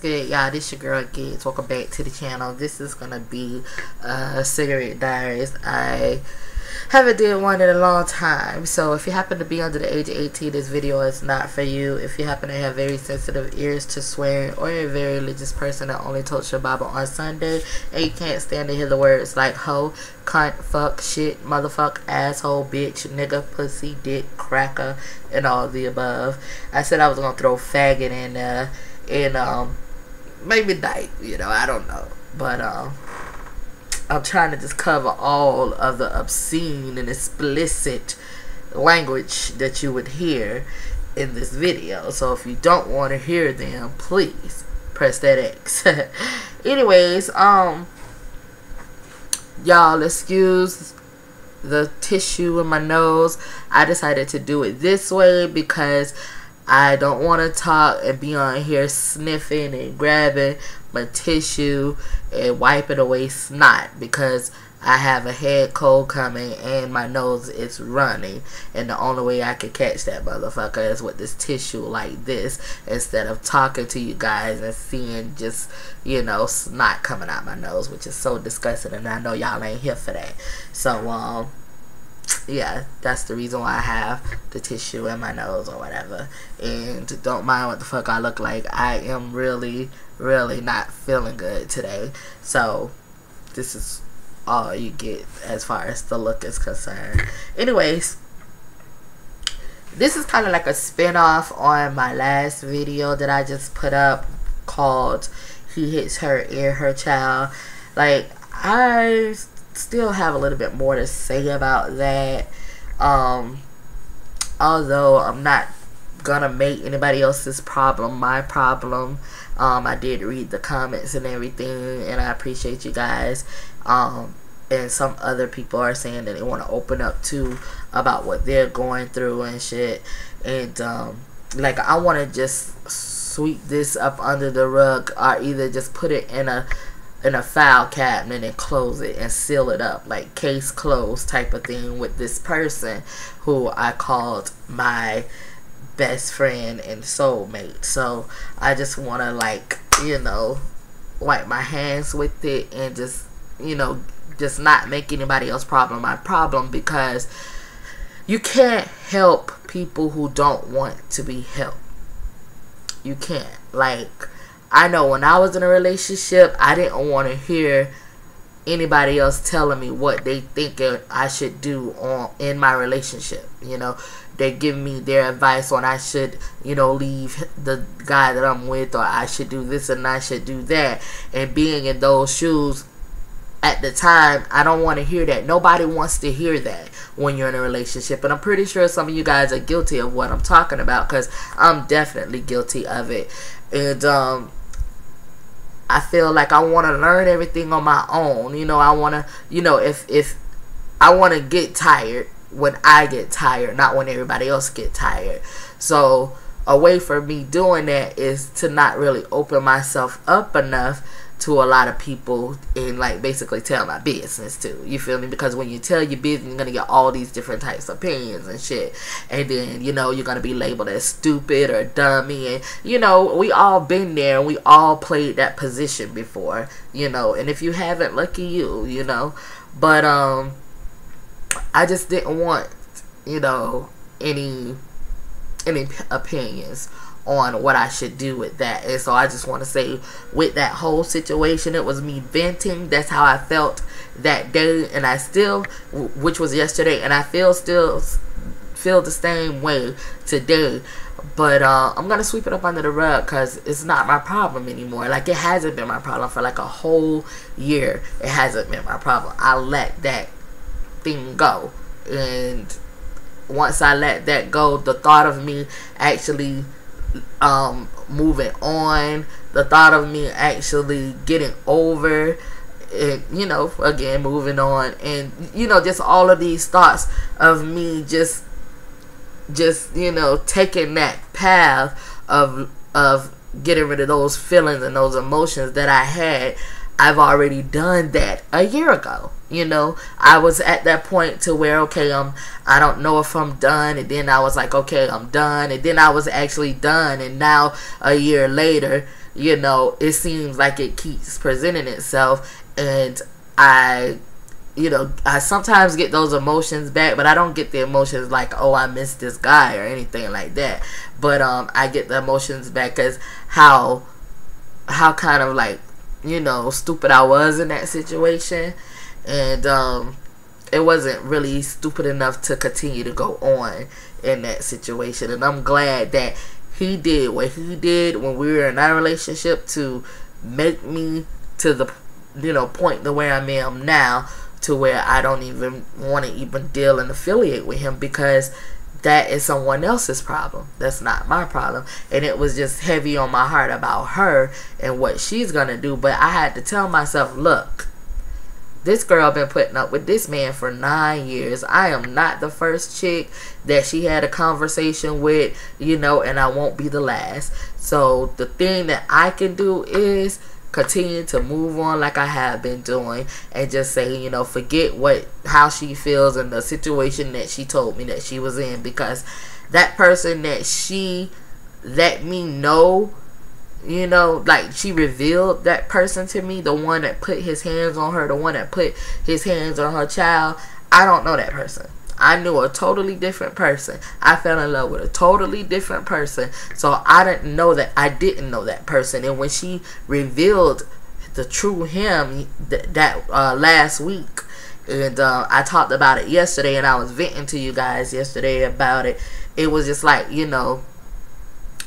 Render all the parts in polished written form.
good, y'all? This your girl Giggs. Welcome back to the channel. This is gonna be cigarette diaries. I haven't did one in a long time, so if you happen to be under the age of 18, this video is not for you. If you happen to have very sensitive ears to swearing, or you're a very religious person that only totes your Bible on Sunday and you can't stand to hear the words like hoe, cunt, fuck, shit, motherfuck, asshole, bitch, nigga, pussy, dick, cracker, and all the above, I said I was gonna throw faggot in there and maybe dyke, you know, I don't know, but I'm trying to just cover all of the obscene and explicit language that you would hear in this video. So if you don't want to hear them, please press that X. Anyways, y'all excuse the tissue in my nose. I decided to do it this way because I don't want to talk and be on here sniffing and grabbing my tissue and wiping away snot, because I have a head cold coming and my nose is running, and the only way I can catch that motherfucker is with this tissue like this, instead of talking to you guys and seeing just, you know, snot coming out my nose, which is so disgusting, and I know y'all ain't here for that. So yeah, that's the reason why I have the tissue in my nose or whatever. And don't mind what the fuck I look like. I am really not feeling good today. So this is all you get as far as the look is concerned. Anyways, this is kind of like a spin-off on my last video that I just put up called He Hits Her in Her Child. Like, I still have a little bit more to say about that, although I'm not gonna make anybody else's problem my problem. I did read the comments and everything, and I appreciate you guys, and some other people are saying that they want to open up too about what they're going through and shit, and like, I want to just sweep this up under the rug, or either just put it in a file cabinet and close it and seal it up, like case closed type of thing, with this person who I called my best friend and soulmate. So I just want to, like, you know, wipe my hands with it and just, you know, just not make anybody else's problem my problem, because you can't help people who don't want to be helped. You can't. Like, I know when I was in a relationship, I didn't want to hear anybody else telling me what they think I should do in my relationship. You know, they give me their advice on I should, you know, leave the guy that I'm with, or I should do this and I should do that. And being in those shoes at the time, I don't want to hear that. Nobody wants to hear that when you're in a relationship. And I'm pretty sure some of you guys are guilty of what I'm talking about, because I'm definitely guilty of it. And I feel like I want to learn everything on my own. You know, I want to, you know, if I want to get tired when I get tired, not when everybody else get tired. So a way for me doing that is to not really open myself up enough to a lot of people and, like, basically tell my business too. You feel me? Because when you tell your business, you're gonna get all these different types of opinions and shit, and then, you know, you're gonna be labeled as stupid or dummy, and, you know, we all been there and we all played that position before, you know. And if you haven't, lucky you, you know. But I just didn't want, you know, any opinions on what I should do with that. And so I just want to say, with that whole situation, it was me venting. That's how I felt that day, and I still, which was yesterday, and I still feel the same way today. But I'm gonna sweep it up under the rug, because it's not my problem anymore. Like, it hasn't been my problem for like a whole year. It hasn't been my problem. I let that thing go, and once I let that go, the thought of me actually moving on, the thought of me actually getting over it, you know, again, moving on, and, you know, just all of these thoughts of me just you know, taking that path of getting rid of those feelings and those emotions that I had, I've already done that a year ago. You know, I was at that point to where, okay, I don't know if I'm done, and then I was like, okay, I'm done, and then I was actually done, and now a year later, you know, it seems like it keeps presenting itself, and I, you know, I sometimes get those emotions back, but I don't get the emotions like, oh, I miss this guy or anything like that. But I get the emotions back as how kind of like, you know, stupid I was in that situation, and it wasn't really stupid enough to continue to go on in that situation. And I'm glad that he did what he did when we were in our relationship to make me to the, you know, point the way I am now, to where I don't even want to even deal and affiliate with him, because that is someone else's problem. That's not my problem. And it was just heavy on my heart about her and what she's gonna do. But I had to tell myself, look, this girl been putting up with this man for 9 years. I am not the first chick that she had a conversation with, you know, and I won't be the last. So the thing that I can do is continue to move on like I have been doing, and just say, you know, forget how she feels and the situation that she told me that she was in, because that person that she let me know, you know, like, she revealed that person to me, the one that put his hands on her, the one that put his hands on her child. I don't know that person. I knew a totally different person. I fell in love with a totally different person. So I didn't know that. I didn't know that person. And when she revealed the true him that last week, and I talked about it yesterday, and I was venting to you guys yesterday about it, it was just like, you know,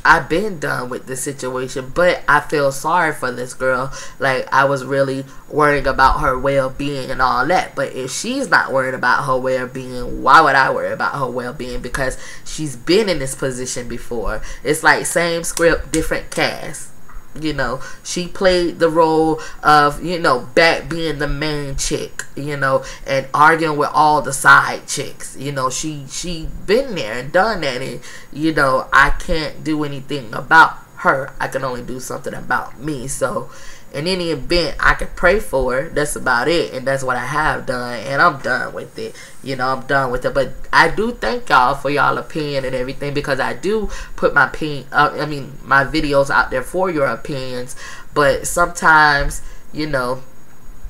I've been done with this situation, but I feel sorry for this girl. Like, I was really worrying about her well-being and all that. But if she's not worried about her well-being, why would I worry about her well-being? Because she's been in this position before. It's like same script, different cast. You know, she played the role of, you know, back being the main chick, you know, and arguing with all the side chicks. You know, she been there and done that, and, you know, I can't do anything about her. I can only do something about me. So in any event, I can pray for her. That's about it, and that's what I have done, and I'm done with it. You know, I'm done with it. But I do thank y'all for y'all opinion and everything, because I do put my my videos out there for your opinions. But sometimes, you know,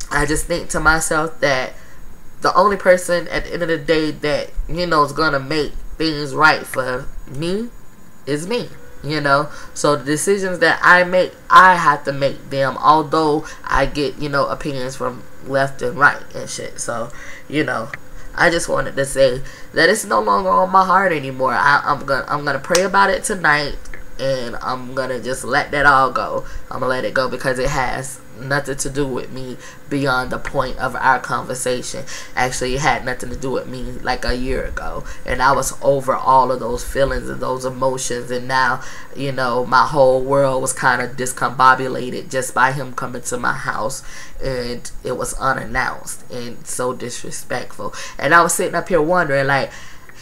I just think to myself that the only person at the end of the day that, you know, is gonna make things right for me is me. You know, so the decisions that I make, I have to make them, although I get, you know, opinions from left and right and shit. So, you know, I just wanted to say that it's no longer on my heart anymore. I'm gonna pray about it tonight, and I'm gonna just let that all go. I'm gonna let it go, because it has nothing to do with me beyond the point of our conversation. Actually, it had nothing to do with me like a year ago, and I was over all of those feelings and those emotions, and now, you know, my whole world was kind of discombobulated just by him coming to my house, and it was unannounced and so disrespectful. And I was sitting up here wondering, like,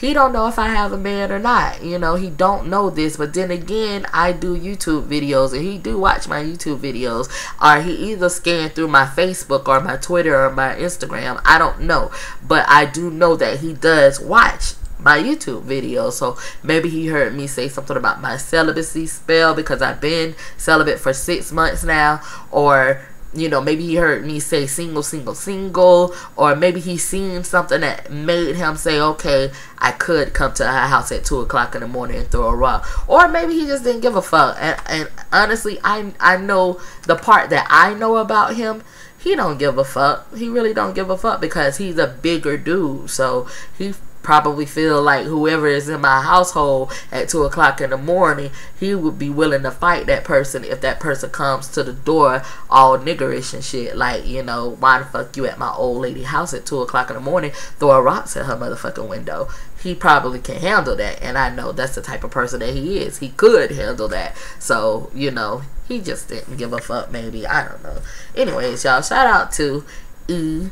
he don't know if I have a man or not. You know, he don't know this. But then again, I do YouTube videos, and he do watch my YouTube videos. Or he either scan through my Facebook or my Twitter or my Instagram. I don't know. But I do know that he does watch my YouTube videos. So maybe he heard me say something about my celibacy spell, because I've been celibate for 6 months now. Or, you know, maybe he heard me say single, or maybe he seen something that made him say, okay, I could come to her house at 2 o'clock in the morning and throw a rock. Or maybe he just didn't give a fuck. And honestly, I know the part that I know about him. He don't give a fuck. He really don't give a fuck, because he's a bigger dude. So he probably feel like whoever is in my household at 2 o'clock in the morning, he would be willing to fight that person if that person comes to the door all niggerish and shit. Like, you know, why the fuck you at my old lady house at 2 o'clock in the morning throwing rocks at her motherfucking window? He probably can handle that, and I know that's the type of person that he is. He could handle that. So, you know, he just didn't give a fuck, maybe. I don't know. Anyways, y'all, shout out to Elax.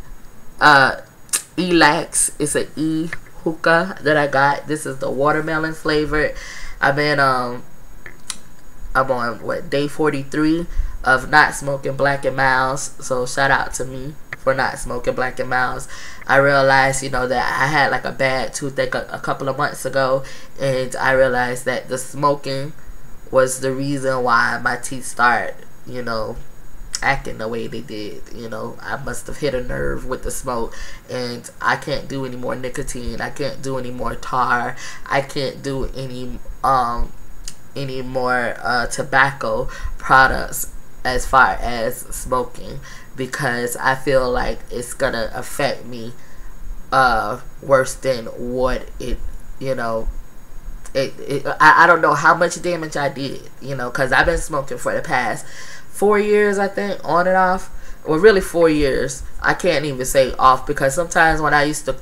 It's a hookah that I got. This is the watermelon flavored. I've been I'm on what, day 43 of not smoking Black and Milds. So shout out to me for not smoking Black and Milds. I realized, you know, that I had like a bad toothache a couple of months ago, and I realized that the smoking was the reason why my teeth started, you know, acting the way they did. You know, I must have hit a nerve with the smoke, and I can't do any more nicotine. I can't do any more tar. I can't do any more tobacco products as far as smoking, because I feel like it's gonna affect me worse than what it, you know, I don't know how much damage I did, you know, because I've been smoking for the past 4 years, I think, on and off. Well, really 4 years. I can't even say off, because sometimes when I used to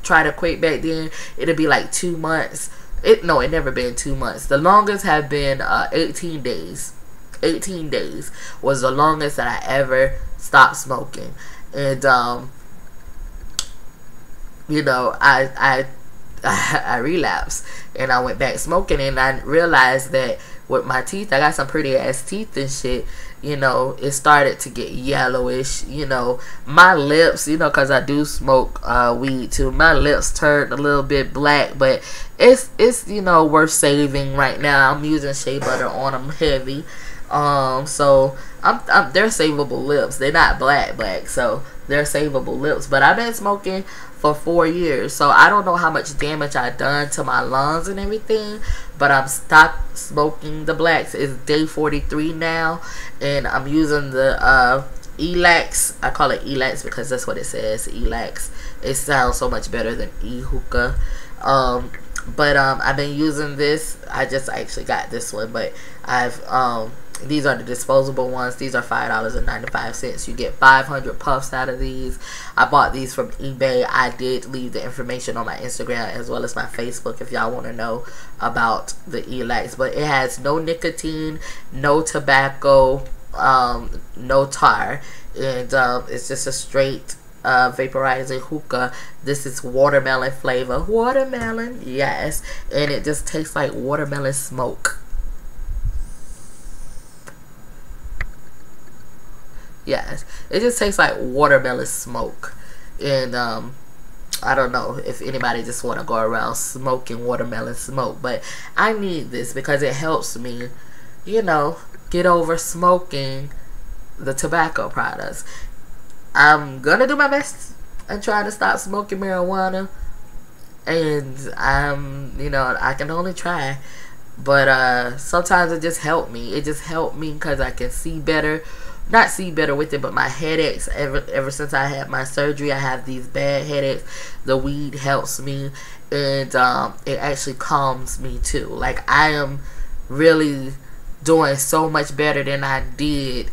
try to quit back then, it'd be like 2 months. It never been 2 months. The longest have been 18 days. 18 days was the longest that I ever stopped smoking. And you know, I relapsed, and I went back smoking, and I realized that with my teeth, I got some pretty ass teeth and shit. You know, it started to get yellowish. You know, my lips, you know, because I do smoke weed too, my lips turned a little bit black, but it's you know, worth saving right now. I'm using shea butter on them heavy. So they're savable lips. They're not black, so they're savable lips. But I've been smoking for 4 years, so I don't know how much damage I've done to my lungs and everything, but I'm stopped smoking the blacks. It's day 43 now, and I'm using the Elax. I call it Elax because that's what it says, Elax. It sounds so much better than e-hookah. But I've been using this. I just actually got this one, but I've these are the disposable ones. These are $5.95. You get 500 puffs out of these. I bought these from eBay. I did leave the information on my Instagram as well as my Facebook if y'all want to know about the Elax. But it has no nicotine, no tobacco, no tar, and it's just a straight vaporizing hookah. This is watermelon flavor. Watermelon, yes. And it just tastes like watermelon smoke. Yes, it just tastes like watermelon smoke. And I don't know if anybody just want to go around smoking watermelon smoke, but I need this because it helps me, you know, get over smoking the tobacco products. I'm gonna do my best and try to stop smoking marijuana, and you know, I can only try. But sometimes it just helped me. It just helped me because I can see better. Not see better with it, but my headaches, ever since I had my surgery, I have these bad headaches. The weed helps me, and it actually calms me too. Like, I am really doing so much better than I did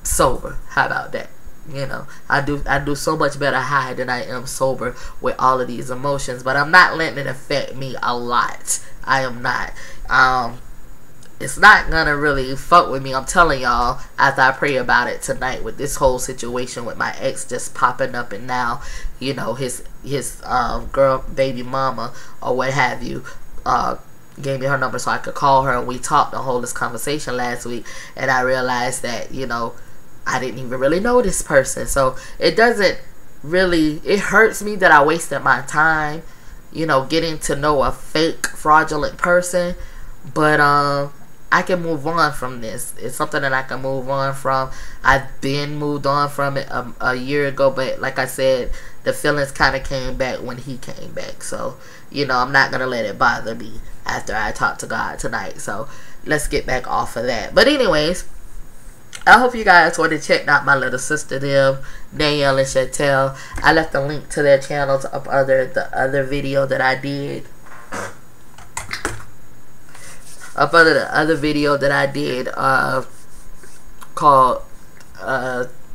sober. How about that? You know, I do so much better high than I am sober with all of these emotions, but I'm not letting it affect me a lot. I am not. It's not gonna really fuck with me. I'm telling y'all, after I pray about it tonight with this whole situation with my ex just popping up, and now, you know, his girl, baby mama, or what have you, gave me her number so I could call her, and we talked the whole this conversation last week, and I realized that, you know, I didn't even really know this person. So it doesn't really, it hurts me that I wasted my time, you know, getting to know a fake, fraudulent person. But I can move on from this. It's something that I can move on from. I've been moved on from it a year ago, but like I said, the feelings kind of came back when he came back. So, you know, I'm not going to let it bother me after I talk to God tonight. So let's get back off of that. But anyways, I hope you guys want to check out my little sister, them, Danielle and Shantele. I left a link to their channels up under the other video that I did. Up under the other video that I did, called,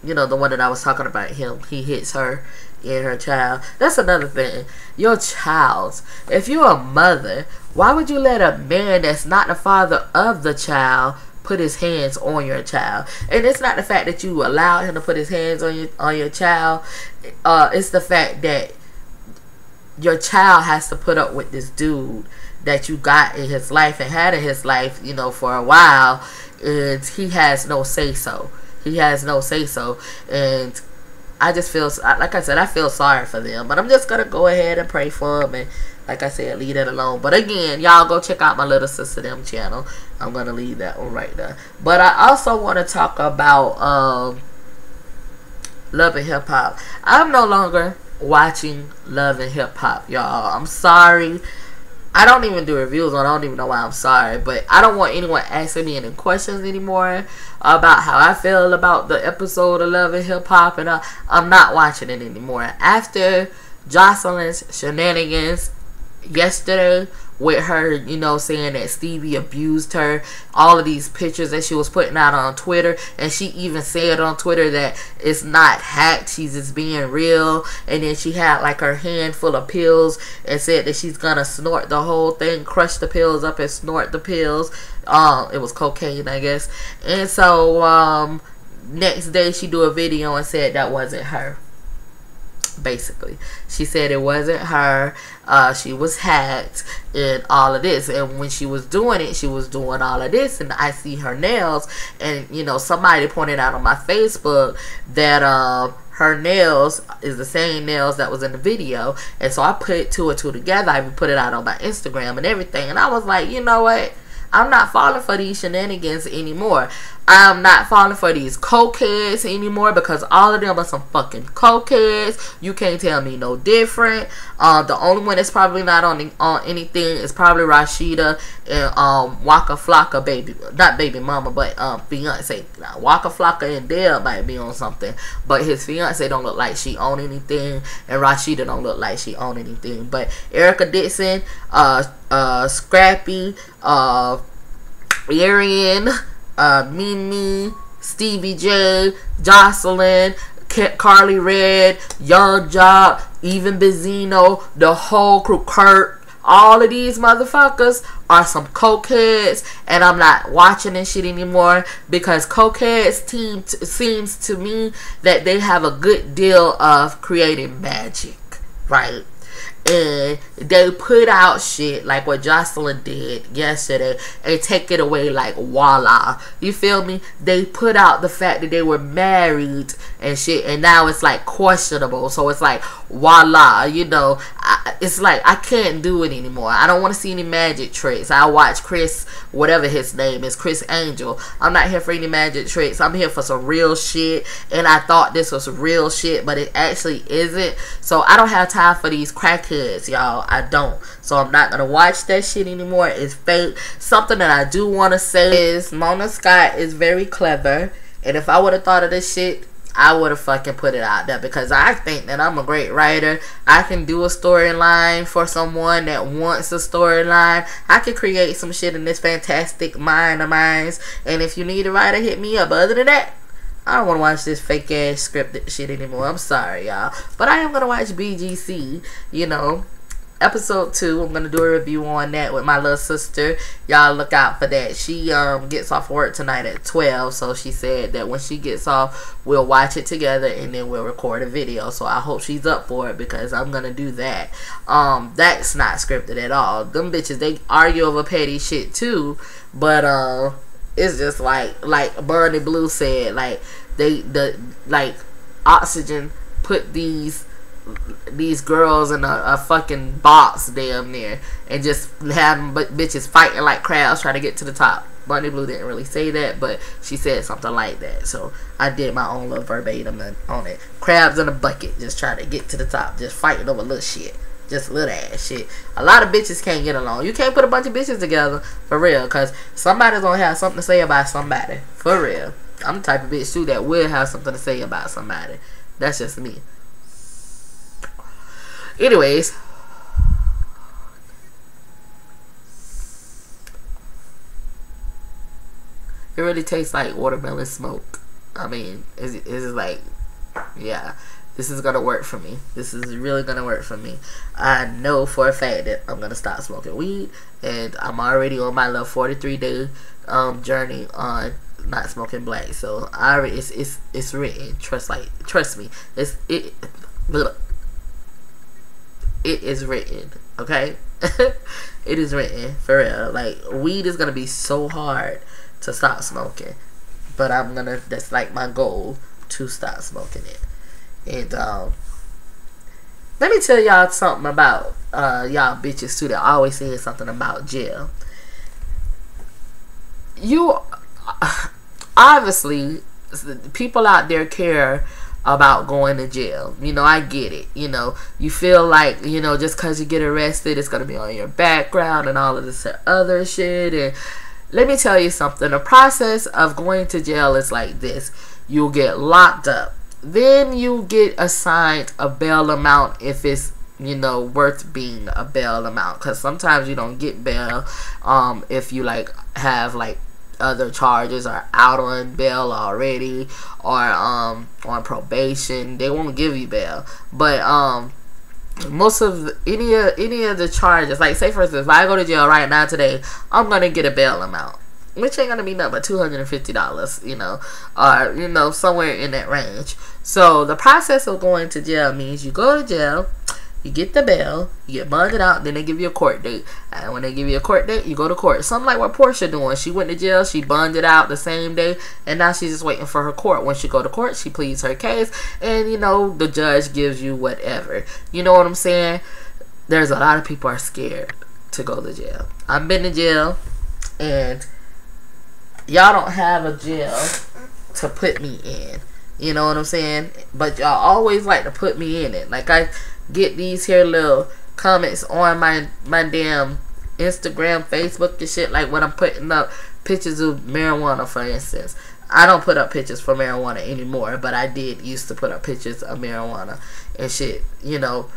you know, the one that I was talking about him. He hits her and her child. That's another thing. Your child. If you're a mother, why would you let a man that's not the father of the child put his hands on your child? And it's not the fact that you allow him to put his hands on your child. It's the fact that your child has to put up with this dude that you got in his life and had in his life, you know, for a while, and he has no say so. He has no say so, and I just feel, like I said, I feel sorry for them. But I'm just gonna go ahead and pray for them and like I said, leave that alone. But again, y'all go check out my little sister them channel. I'm gonna leave that one right there. But I also want to talk about Love and Hip Hop. I'm no longer watching Love and Hip Hop, y'all. I'm sorry. I don't even do reviews on it. I don't even know why I'm sorry. But I don't want anyone asking me any questions anymore about how I feel about the episode of Love and Hip Hop. And I'm not watching it anymore. After Jocelyn's shenanigans yesterday with her, you know, saying that Stevie abused her, all of these pictures that she was putting out on Twitter, and she even said on Twitter that it's not hacked, she's just being real, and then she had like her hand full of pills and said that she's gonna snort the whole thing, crush the pills up and snort the pills. It was cocaine, I guess. And so next day she do a video and said that wasn't her. Basically, she said it wasn't her, she was hacked and all of this. And when she was doing it, she was doing all of this, and I see her nails, and you know, somebody pointed out on my Facebook that her nails is the same nails that was in the video. And so I put two and two together. I even put it out on my Instagram and everything, and I was like, you know what, I'm not falling for these shenanigans anymore. I'm not falling for these cokeheads anymore, because all of them are some fucking cokeheads. You can't tell me no different. The only one that's probably not on anything is probably Rashida and Waka Flocka, not baby mama, but fiance. Now, Waka Flocka and Dale might be on something, but his fiance don't look like she own anything, and Rashida don't look like she own anything. But Erica Dixon, Scrappy, Arian, Mimi, Stevie J, Jocelyn, Carly Red, Young Job, even Benzino, the whole crew, Kurt, all of these motherfuckers are some cokeheads, and I'm not watching this shit anymore, because cokeheads seems to me that they have a good deal of creating magic, right? And they put out shit like what Jocelyn did yesterday and take it away like voila. You feel me? They put out the fact that they were married and shit, and now it's like questionable. So it's like voila, you know. It's like I can't do it anymore. I don't want to see any magic tricks. I watch Chris, whatever his name is, Chris Angel. I'm not here for any magic tricks. I'm here for some real shit, and I thought this was real shit, but it actually isn't. So I don't have time for these crackheads, y'all. I don't. So I'm not gonna watch that shit anymore. It's fake. Something that I do want to say is Mona Scott is very clever, and if I would have thought of this shit, I would have fucking put it out there, because I think that I'm a great writer. I can do a storyline for someone that wants a storyline. I can create some shit in this fantastic mind of mine, and if you need a writer, hit me up. Other than that, I don't want to watch this fake ass scripted shit anymore. I'm sorry, y'all, but I am gonna watch BGC, you know, episode 2. I'm gonna do a review on that with my little sister. Y'all look out for that. She gets off work tonight at 12, so she said that when she gets off, we'll watch it together and then we'll record a video. So I hope she's up for it, because I'm gonna do that. That's not scripted at all. Them bitches, they argue over petty shit too, but it's just like Bernie Blue said, like like Oxygen put these girls in a fucking box damn near, and just have them bitches fighting like crabs trying to get to the top. Bunny Blue didn't really say that, but she said something like that, so I did my own little verbatim on it. Crabs in a bucket just trying to get to the top, just fighting over little shit, just little ass shit. A lot of bitches can't get along. You can't put a bunch of bitches together, for real, because somebody's gonna have something to say about somebody, for real. I'm the type of bitch too that will have something to say about somebody. That's just me. Anyways, it really tastes like watermelon smoke. I mean, it's like, yeah, this is gonna work for me. This is really gonna work for me. I know for a fact that I'm gonna stop smoking weed, and I'm already on my little 43-day journey on not smoking black. So I already, it's written. Trust me. It is written, okay? It is written, for real. Like, weed is gonna be so hard to stop smoking, but that's like my goal, to stop smoking it. And let me tell y'all something about y'all bitches too that always saying something about jail. You obviously, people out there care about going to jail. You know, I get it. You know, you feel like, you know, just because you get arrested, it's going to be on your background and all of this other shit. And let me tell you something. The process of going to jail is like this. You'll get locked up. Then you get assigned a bail amount if it's, you know, worth being a bail amount. Because sometimes you don't get bail if you, like, have, like, other charges are out on bail already, or on probation. They won't give you bail. But most of any of the charges, like say for instance, if I go to jail right now today, I'm gonna get a bail amount, which ain't gonna be nothing but $250, you know, or you know, somewhere in that range. So the process of going to jail means you go to jail, you get the bail, you get bonded out, then they give you a court date. And when they give you a court date, you go to court. Something like what Portia doing. She went to jail, she bonded out the same day, and now she's just waiting for her court. When she go to court, she pleads her case, and you know, the judge gives you whatever. You know what I'm saying? There's a lot of people are scared to go to jail. I've been to jail, and y'all don't have a jail to put me in. You know what I'm saying? But y'all always like to put me in it. Like I get these here little comments on my damn Instagram, Facebook and shit, like when I'm putting up pictures of marijuana, for instance. I don't put up pictures for marijuana anymore, but I did used to put up pictures of marijuana and shit. You know,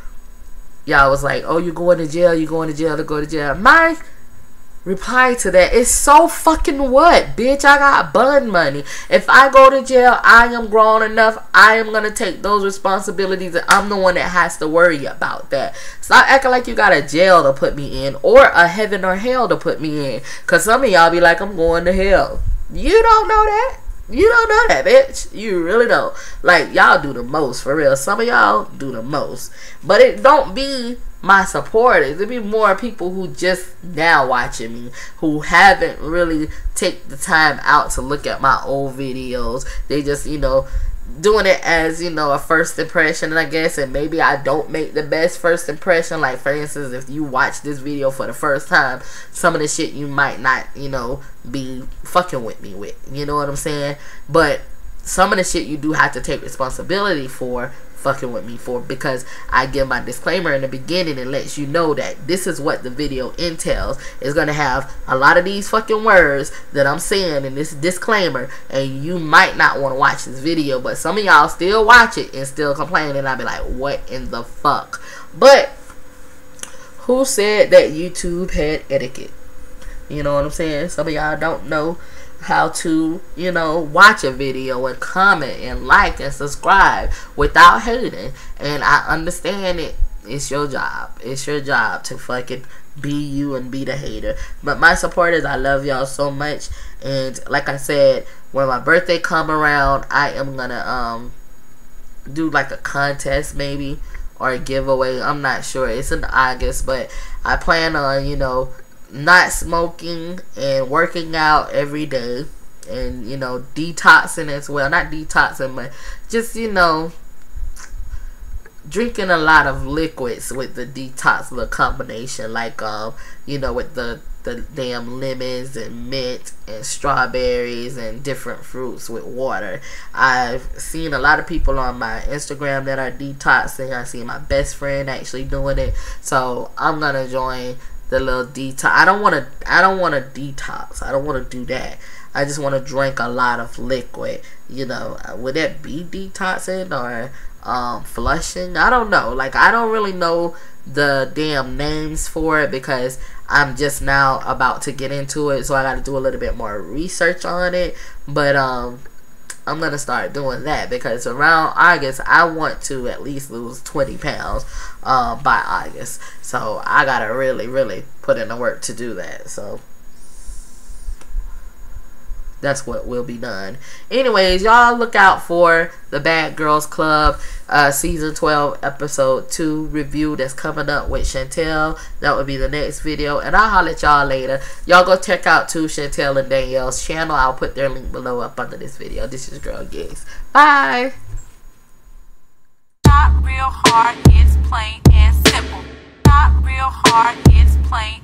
y'all was like, oh, you going to jail, you going to jail to go to jail. My reply to that is, so fucking what, bitch? I got bond money. If I go to jail, I am grown enough. I am gonna take those responsibilities, and I'm the one that has to worry about that. Stop acting like you got a jail to put me in, or a heaven or hell to put me in. Cause some of y'all be like, I'm going to hell. You don't know that. You don't know that, bitch. You really don't. Like, y'all do the most, for real. Some of y'all do the most. But it don't be my supporters. There be more people who just now watching me, who haven't really take the time out to look at my old videos. They just, you know, doing it as, you know, a first impression, I guess. And maybe I don't make the best first impression. Like, for instance, if you watch this video for the first time, some of the shit you might not, you know, be fucking with me with. You know what I'm saying? But some of the shit you do have to take responsibility for fucking with me for, because I give my disclaimer in the beginning and lets you know that this is what the video entails. It's gonna have a lot of these fucking words that I'm saying in this disclaimer, and you might not want to watch this video, but some of y'all still watch it and still complain, and I'll be like, what in the fuck? But who said that YouTube had etiquette? You know what I'm saying? Some of y'all don't know how to, you know, watch a video and comment and like and subscribe without hating. And I understand it. It's your job. It's your job to fucking be you and be the hater. But my supporters, I love y'all so much. And like I said, when my birthday come around, I am gonna do like a contest maybe, or a giveaway. I'm not sure. It's in August, but I plan on, you know, not smoking and working out every day, and you know, detoxing as well. Not detoxing, but just, you know, drinking a lot of liquids with the detox little combination, like you know, with the damn lemons and mint and strawberries and different fruits with water. I've seen a lot of people on my Instagram that are detoxing. I see my best friend actually doing it, so I'm gonna join the little detox. I don't want to detox. I don't want to do that. I just want to drink a lot of liquid. You know, would that be detoxing or flushing? I don't know. Like, I don't really know the damn names for it, because I'm just now about to get into it, so I got to do a little bit more research on it. But I'm gonna start doing that, because around August I want to at least lose 20 pounds by August. So I gotta really put in the work to do that. So that's what will be done. Anyways, y'all look out for the Bad Girls Club season 12 episode 2 review that's coming up with Shantele. That would be the next video, and I'll holler at y'all later. Y'all go check out too Shantele and Danielle's channel. I'll put their link below up under this video. This is DearGiggs. Bye. Not real hard, it's plain and simple. Not real hard, it's plain